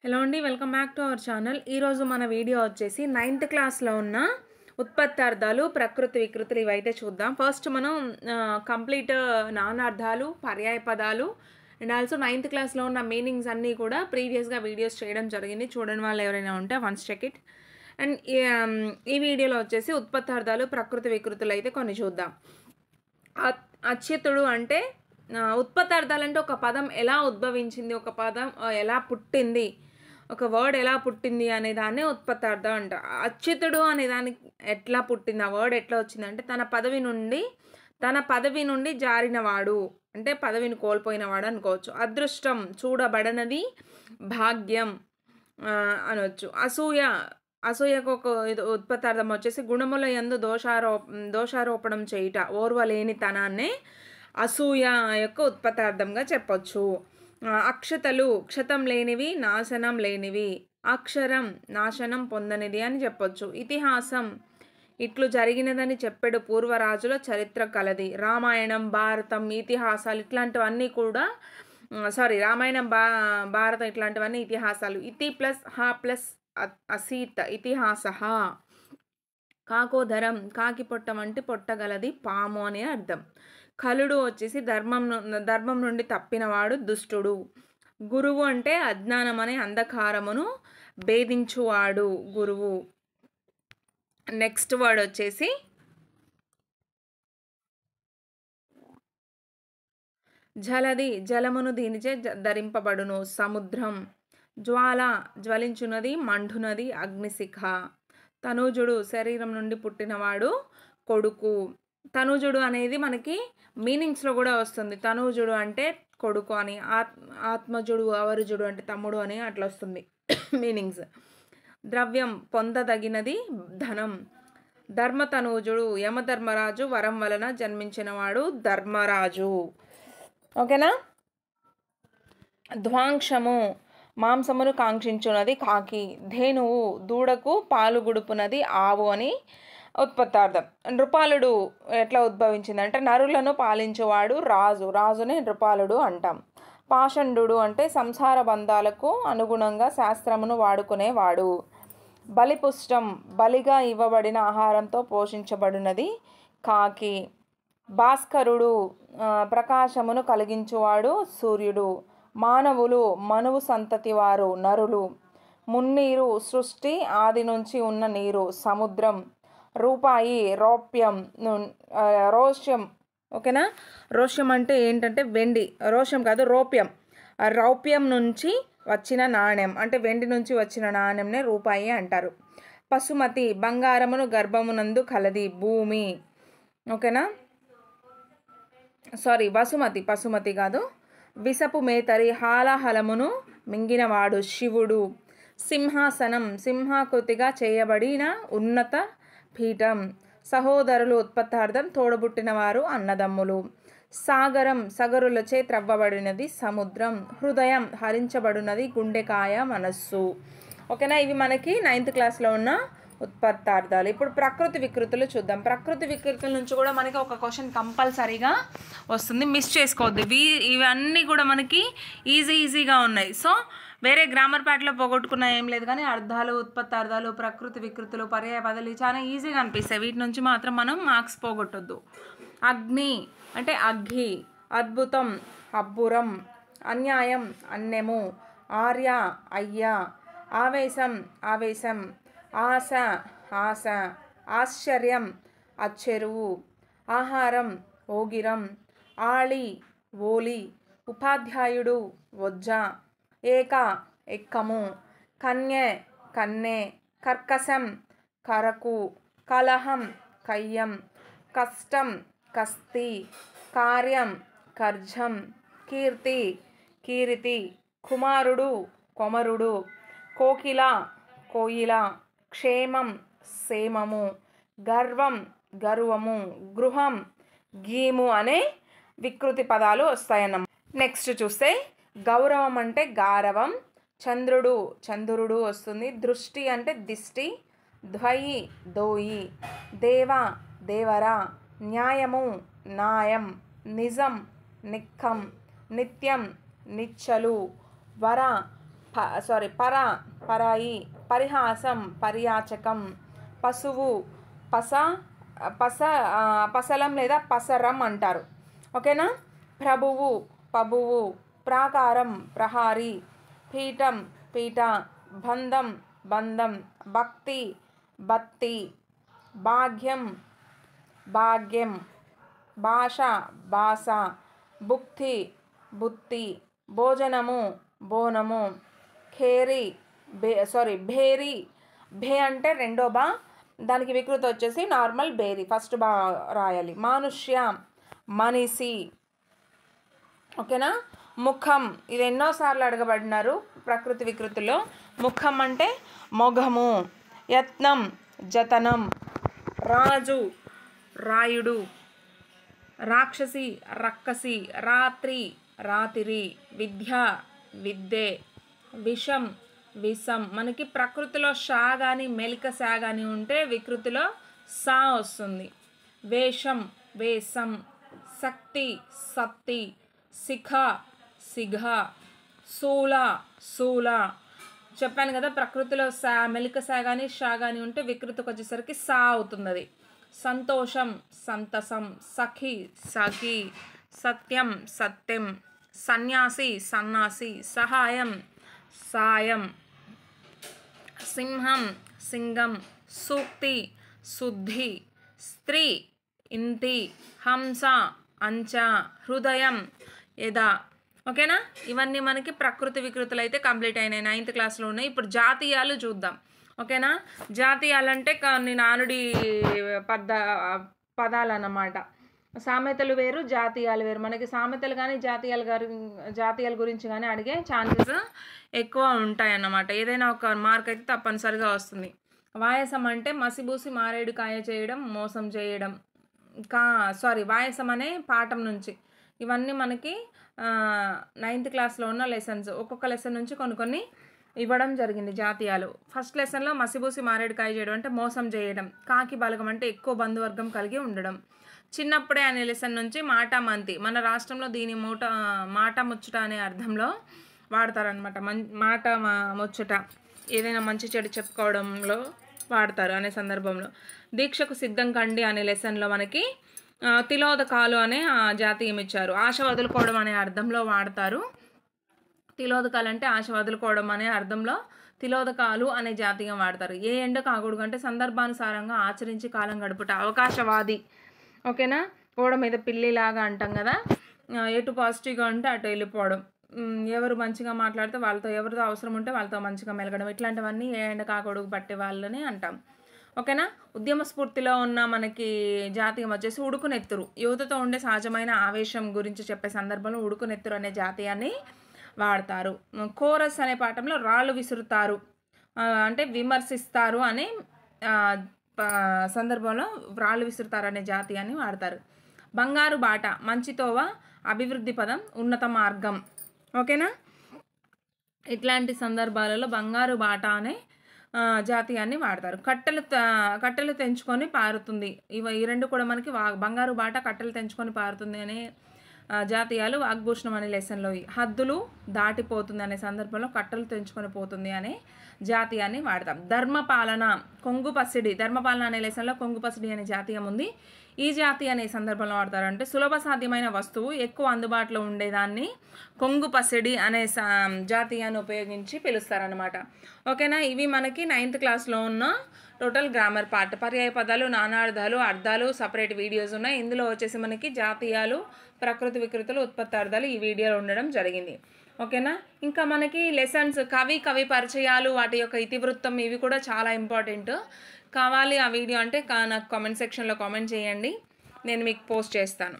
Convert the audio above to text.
Hello అండి, welcome back to our channel. ఈరోజు మన వీడియో వచ్చేసి 9th క్లాస్లో ఉన్న ఉత్పత్తార్థాలు, ప్రకృతి వికృతులు ఇవైతే చూద్దాం. ఫస్ట్ మనం కంప్లీట్ నానార్థాలు, పర్యాయ పదాలు అండ్ ఆల్సో 9th క్లాస్లో ఉన్న మీనింగ్స్ అన్నీ కూడా ప్రీవియస్గా వీడియోస్ చేయడం జరిగింది. చూడని వాళ్ళు ఎవరైనా ఉంటే వన్స్ చెక్ ఇట్. అండ్ ఈ వీడియోలో వచ్చేసి ఉత్పత్తార్థాలు, ప్రకృతి వికృతులు అయితే కొన్ని చూద్దాం. అచ్యుతుడు అంటే ఉత్పత్తార్థాలంటే ఒక పదం ఎలా ఉద్భవించింది, ఒక పదం ఎలా పుట్టింది, ఒక వర్డ్ ఎలా పుట్టింది అనే దాన్నే ఉత్పత్తార్థం అంట. అచ్యుతుడు అనే దానికి ఎట్లా పుట్టింది, ఆ వర్డ్ ఎట్లా వచ్చిందంటే తన పదవి నుండి జారినవాడు అంటే పదవిని కోల్పోయినవాడు అనుకోవచ్చు. అదృష్టం చూడబడనది, భాగ్యం అనవచ్చు. అసూయకు ఒక ఉత్పత్తార్థం వచ్చేసి గుణముల యందు దోషారోపణం చేయుట, ఓర్వలేనితనాన్నే అసూయ యొక్క ఉత్పత్తార్థంగా చెప్పొచ్చు. అక్షతలు క్షతం లేనివి, నాశనం లేనివి. అక్షరం నాశనం పొందనిది అని చెప్పొచ్చు. ఇతిహాసం ఇట్లు జరిగినదని చెప్పాడు పూర్వరాజుల చరిత్ర కలది. రామాయణం, భారతం, ఇతిహాసాలు ఇట్లాంటివన్నీ కూడా రామాయణం, భారతం ఇట్లాంటివన్నీ ఇతిహాసాలు. ఇతి ప్లస్ హ ప్లస్ అసీత్ ఇతిహాస. కాకోధరం కాకి పొట్ట వంటి పొట్టగలది పాము అనే అర్థం. కలుడు వచ్చేసి ధర్మం నుండి తప్పినవాడు దుష్టుడు. గురువు అంటే అజ్ఞానం అనే అంధకారమును భేదించువాడు గురువు. నెక్స్ట్ వర్డ్ వచ్చేసి జలది, జలమును దీనిచే ధరింపబడును. సముద్రం. జ్వాల జ్వలించున్నది, మండునది, అగ్నిశిఖ. తనూజుడు శరీరం నుండి పుట్టినవాడు కొడుకు. తనూజుడు అనేది మనకి మీనింగ్స్లో కూడా వస్తుంది. తనూజుడు అంటే కొడుకు అని, ఆత్మజుడు, అవరుజుడు అంటే తమ్ముడు అని అట్లా వస్తుంది మీనింగ్స్. ద్రవ్యం పొందదగినది, ధనం. ధర్మతనూజుడు యమధర్మరాజు వరం వలన జన్మించినవాడు ధర్మరాజు. ఓకేనా. ధ్వాంక్షము మాంసమును కాంక్షించున్నది, కాకి. ధేనువు దూడకు పాలు గుడుపునది, ఆవు అని ఉత్పత్తార్థం. నృపాలుడు ఎట్లా ఉద్భవించిందంటే నరులను పాలించేవాడు రాజు, రాజునే నృపాలుడు అంటాం. పాషండు అంటే సంసార బంధాలకు అనుగుణంగా శాస్త్రమును వాడుకునేవాడు. బలిపుష్టం బలిగా ఇవ్వబడిన ఆహారంతో పోషించబడినది, కాకి. భాస్కరుడు ప్రకాశమును కలిగించువాడు, సూర్యుడు. మానవులు మనువు సంతతి వారు, నరులు. మున్నీరు సృష్టి ఆది నుంచి ఉన్న నీరు, సముద్రం. రూపాయి రౌప్యం, రోష్యం. ఓకేనా. రోష్యం అంటే ఏంటంటే వెండి, రోష్యం కాదు రౌప్యం. రౌప్యం నుంచి వచ్చిన నాణ్యం అంటే వెండి నుంచి వచ్చిన నాణ్యంనే రూపాయి అంటారు. పశుమతి బంగారమును గర్భమునందు కలది, భూమి. ఓకేనా. పశుమతి కాదు. విసపు మేతరి హాలాహలమును మింగినవాడు, శివుడు. సింహాసనం సింహాకృతిగా చేయబడిన ఉన్నత పీఠం. సహోదరులు ఉత్పత్తార్థం తోడబుట్టినవారు, అన్నదమ్ములు. సాగరం సగరులచే త్రవ్వబడినది, సముద్రం. హృదయం హరించబడినది, గుండెకాయ, మనస్సు. ఓకేనా. ఇవి మనకి 9th క్లాస్లో ఉన్న ఉత్పత్తార్థాలు. ఇప్పుడు ప్రకృతి వికృతులు చూద్దాం. ప్రకృతి వికృతుల నుంచి కూడా మనకి ఒక క్వశ్చన్ కంపల్సరీగా వస్తుంది, మిస్ చేసుకోవద్దు. ఇవన్నీ కూడా మనకి ఈజీగా ఉన్నాయి. సో వేరే గ్రామర్ ప్యాట్లో పోగొట్టుకున్న ఏం లేదు, కానీ అర్థాలు, ఉత్పత్తార్థాలు, ప్రకృతి వికృతులు, పర్యాయ పదాలు చాలా ఈజీగా అనిపిస్తాయి. వీటి నుంచి మాత్రం మనం మార్క్స్ పోగొట్టొద్దు. అగ్ని అంటే అగ్గి, అద్భుతం, అబ్బురం. అన్యాయం, అన్యము. ఆర్య, అయ్య. ఆవేశం. ఆశ, ఆశ్చర్యం, అచ్చెరువు. ఆహారం, ఓగిరం. ఆళి, ఓలి. ఉపాధ్యాయుడు, వజ్జ. ఎక్కము. కన్నె. కర్కశం, కరకు. కలహం, కయ్యం. కష్టం, కస్తి. కార్యం, కర్జం. కీర్తి, కీరితి. కుమారుడు, కొమరుడు. కోకిల, కోయిల. క్షేమం, సేమము. గర్వం, గర్వము. గృహం, గీము అనే వికృతి పదాలు వస్తాయన్నమాట. నెక్స్ట్ చూస్తే గౌరవం అంటే గారవం. చంద్రుడు వస్తుంది. దృష్టి అంటే దిష్టి. ద్వయి, దోయి. దేవ, దేవరా. న్యాయము, న్యాయం. నిజం, నిక్కం. నిత్యం, నిచ్చలు. వర, పరాయి, పరిహాసం, పరియాచకం, పశువు, పస పస పసలం లేదా పసరం అంటారు. ఓకేనా. ప్రభువు, పబువు, ప్రాకారం, ప్రహారీ, పీఠం, పీఠ, బంధం, బంధం, భక్తి, బత్తి, భాగ్యం, భాగ్యం, భాష, భాష, భుక్తి, బుత్తి, భోజనము, బోనము, ఖేరి, భేరి, భే అంటే రెండో బా, దానికి వికృతి వచ్చేసి నార్మల్ బేరి, ఫస్ట్ బా రాయాలి. మానుష్య, మనిషి. ఓకేనా. ముఖం, ఇది ఎన్నోసార్లు అడగబడినారు ప్రకృతి వికృతిలో. ముఖం అంటే మొఘము. యత్నం, జతనం. రాజు, రాయుడు. రాక్షసి, రక్కసి. రాత్రి, రాతిరి. విద్య, విద్యే. విషం, విషం. మనకి ప్రకృతిలో షా కానీ మెలిక సా కానీ ఉంటే వికృతిలో సా వస్తుంది. వేషం, వేషం. శక్తి, సత్తి. శిఖ, సిఘ. శూల, శూల. చెప్పాను కదా, ప్రకృతిలో సా మెలిక సా కానీ షా కానీ ఉంటే వికృతికి వచ్చేసరికి సా అవుతుంది అది. సంతోషం, సంతసం. సఖి, సఖి. సత్యం, సత్యం. సన్యాసి, సన్నాసి. సహాయం, సాయం. సింహం, సింగం. సూక్తి, శుద్ధి. స్త్రీ, ఇంటి. హంస, అంచ. హృదయం, ఎద. ఓకేనా. ఇవన్నీ మనకి ప్రకృతి వికృతులు అయితే కంప్లీట్ అయినాయి, 9th క్లాస్లో ఉన్నాయి. ఇప్పుడు జాతీయాలు చూద్దాం. ఓకేనా. జాతీయాలంటే కొన్ని నానుడి పదాలు అన్నమాట. సామెతలు వేరు, జాతీయాలు వేరు. మనకి సామెతలు కానీ జాతీయాల గురించి కానీ అడిగే ఛాన్సెస్ ఎక్కువ ఉంటాయన్నమాట. ఏదైనా ఒక మార్క్ అయితే తప్పనిసరిగా వస్తుంది. వాయసం అంటే మసిబూసి మారేడు కాయ చేయడం, మోసం చేయడం. వాయసం అనే పాఠం నుంచి. ఇవన్నీ మనకి 9th క్లాస్లో ఉన్న లెసన్స్. ఒక్కొక్క లెసన్ నుంచి కొన్ని ఇవ్వడం జరిగింది జాతీయాలు. ఫస్ట్ లెసన్లో మసిబూసి మారేడుకాయ చేయడం అంటే మోసం చేయడం. కాకి బలగం అంటే ఎక్కువ బంధువర్గం కలిగి ఉండడం. చిన్నప్పుడే అనే లెసన్ నుంచి మాట మంతి. మన రాష్ట్రంలో దీని మాట ముచ్చట అనే అర్థంలో వాడతారనమాట. మాట ముచ్చట ఏదైనా మంచి చెడు చెప్పుకోవడంలో వాడతారు అనే సందర్భంలో. దీక్షకు సిద్ధం కండి అనే లెసన్లో మనకి తిలోదకాలు అనే జాతీయం ఇచ్చారు. ఆశ వదులుకోవడం అనే అర్థంలో వాడతారు. తిలోదకాలు అంటే ఆశ వదులుకోవడం అనే అర్థంలో తిలోదకాలు అనే జాతీయం వాడతారు. ఏ ఎండ కాకూడదు అంటే సందర్భానుసారంగా ఆచరించి కాలం గడుపుట. అవకాశవాది. ఓకేనా. గోడ మీద పిల్లిలాగా అంటాం కదా, ఎటు పాజిటివ్గా ఉంటే అటు వెళ్ళిపోవడం. ఎవరు మంచిగా మాట్లాడితే వాళ్ళతో, ఎవరితో అవసరం ఉంటే వాళ్ళతో మంచిగా మెలగడం. ఇట్లాంటివన్నీ ఏ ఎండ కాకూడదు పట్టే వాళ్ళని అంటాం. ఓకేనా. ఉద్యమ స్ఫూర్తిలో ఉన్న మనకి జాతీయం వచ్చేసి ఉడుకునెత్తురు. యువతతో ఉండే సహజమైన ఆవేశం గురించి చెప్పే సందర్భంలో ఉడుకునెత్తురు అనే జాతీయాన్ని వాడతారు. కోరస్ అనే పాఠంలో రాళ్ళు విసురుతారు అంటే విమర్శిస్తారు అనే సందర్భంలో రాళ్ళు విసురుతారు అనే జాతీయాన్ని వాడతారు. బంగారు బాట, మంచితోవ, అభివృద్ధి పదం, ఉన్నత మార్గం. ఓకేనా. ఇట్లాంటి సందర్భాలలో బంగారు బాట అనే జాతీయాన్ని వాడతారు. కట్టెలు తెంచుకొని పారుతుంది. ఈ రెండు కూడా మనకి బంగారు బాట, కట్టెలు తెంచుకొని పారుతుంది అనే జాతీయాలు వాగ్భూషణం అనే లెసన్లో. హద్దులు దాటిపోతుంది అనే సందర్భంలో కట్టెలు తెంచుకొని పోతుంది అనే జాతీయాన్ని వాడతాం. ధర్మపాలన, కొంగుపసిడి. ధర్మపాలన అనే లెసన్లో కొంగుపసిడి అనే జాతీయం ఉంది. ఈ జాతీయ అనే సందర్భంలో వాడతారు అంటే సులభ సాధ్యమైన వస్తువు ఎక్కువ అందుబాటులో ఉండేదాన్ని కొంగుపసిడి అనే జాతీయాన్ని ఉపయోగించి పిలుస్తారనమాట. ఓకేనా. ఇవి మనకి 9th క్లాస్లో ఉన్న టోటల్ గ్రామర్ పార్ట్. పర్యాయ పదాలు, నానార్థాలు, అర్థాలు సపరేట్ వీడియోస్ ఉన్నాయి. ఇందులో వచ్చేసి మనకి జాతీయాలు, ప్రకృతి వికృతులు, ఉత్పత్తార్థాలు ఈ వీడియోలో ఉండడం జరిగింది. ఓకేనా. ఇంకా మనకి లెసన్స్ కవి పరిచయాలు, వాటి యొక్క ఇతివృత్తం, ఇవి కూడా చాలా ఇంపార్టెంట్. కావాలి ఆ వీడియో అంటే నాకు కామెంట్ సెక్షన్లో కామెంట్ చేయండి, నేను మీకు పోస్ట్ చేస్తాను.